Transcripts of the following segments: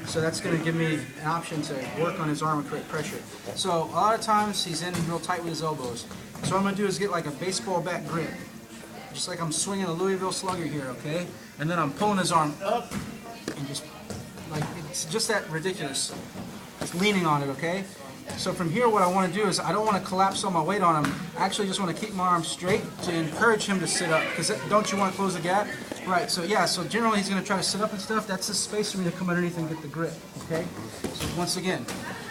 So that's going to give me an option to work on his arm and create pressure. So a lot of times he's in real tight with his elbows. So what I'm going to do is get like a baseball bat grip. Just like I'm swinging a Louisville Slugger here, okay? And then I'm pulling his arm up and just, like, it's just that ridiculous. Just leaning on it, okay? So from here, what I want to do is I don't want to collapse all my weight on him. I actually just want to keep my arm straight to encourage him to sit up. Because don't you want to close the gap? Right, so yeah, so generally he's going to try to sit up and stuff. That's the space for me to come underneath and get the grip, okay? So once again,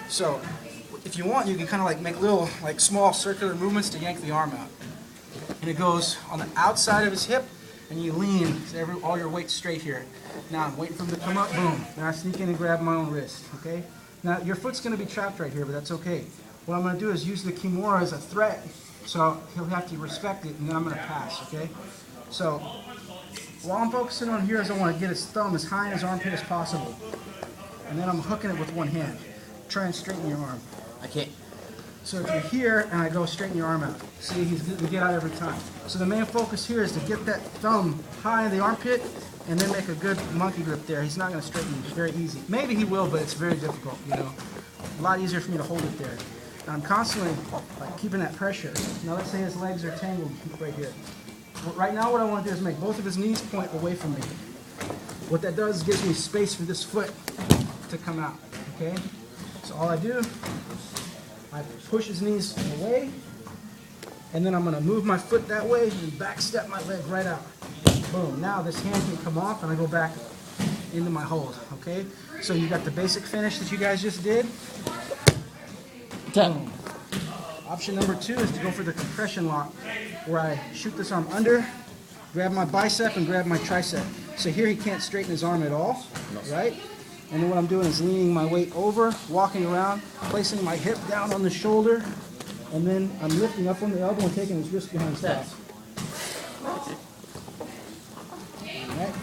so if you want, you can kind of like make little, like small circular movements to yank the arm out. And it goes on the outside of his hip, and you lean all your weight straight here. Now I'm waiting for him to come up, boom. Now I sneak in and grab my own wrist, okay? Now your foot's going to be trapped right here, but that's okay. What I'm going to do is use the Kimura as a threat, so he'll have to respect it, and then I'm going to pass, okay? So while I'm focusing on here is I want to get his thumb as high in his armpit as possible. And then I'm hooking it with one hand. Try and straighten your arm. I can't. So if you're here and I go straighten your arm out, see, he's going to get out every time. So the main focus here is to get that thumb high in the armpit and then make a good monkey grip there. He's not going to straighten. It's very easy. Maybe he will, but it's very difficult, you know. A lot easier for me to hold it there. And I'm constantly like keeping that pressure. Now let's say his legs are tangled right here. Right now what I want to do is make both of his knees point away from me. What that does is gives me space for this foot to come out, okay? So all I do, I push his knees away, and then I'm going to move my foot that way and back step my leg right out. Boom. Now this hand can come off and I go back into my hold, okay? So you got the basic finish that you guys just did. Boom. Option number 2 is to go for the compression lock, where I shoot this arm under, grab my bicep and grab my tricep. So here he can't straighten his arm at all, right? And then what I'm doing is leaning my weight over, walking around, placing my hip down on the shoulder, and then I'm lifting up on the elbow and taking his wrist behind his back. Alright,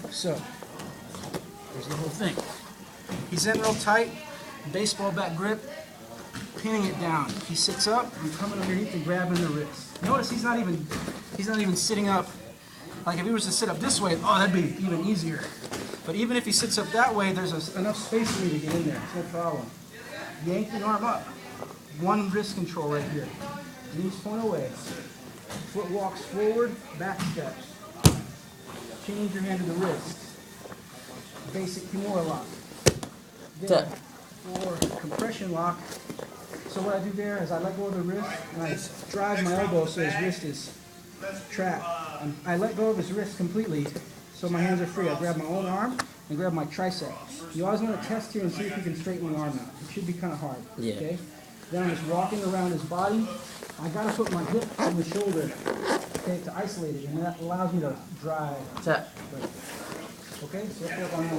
so there's the whole thing. He's in real tight, baseball bat grip, pinning it down. He sits up, I'm coming underneath and grabbing the wrist. Notice he's not even sitting up. Like if he was to sit up this way, oh, that'd be even easier. But even if he sits up that way, there's enough space for me to get in there. It's no problem. Yank the arm up. One wrist control right here. Knees point away. Foot walks forward, back steps. Change your hand to the wrist. Basic Kimura lock. There, for compression lock. So what I do there is I let go of the wrist and I drive my elbow so his wrist is trapped. And I let go of his wrist completely so my hands are free. I grab my own arm and grab my tricep. You always want to test here and see if you can straighten the arm out. It should be kind of hard. Yeah. Okay? Then I'm just walking around his body. I got to put my hip on the shoulder, okay, to isolate it, and that allows me to drive. Right. Okay, so let's work on that.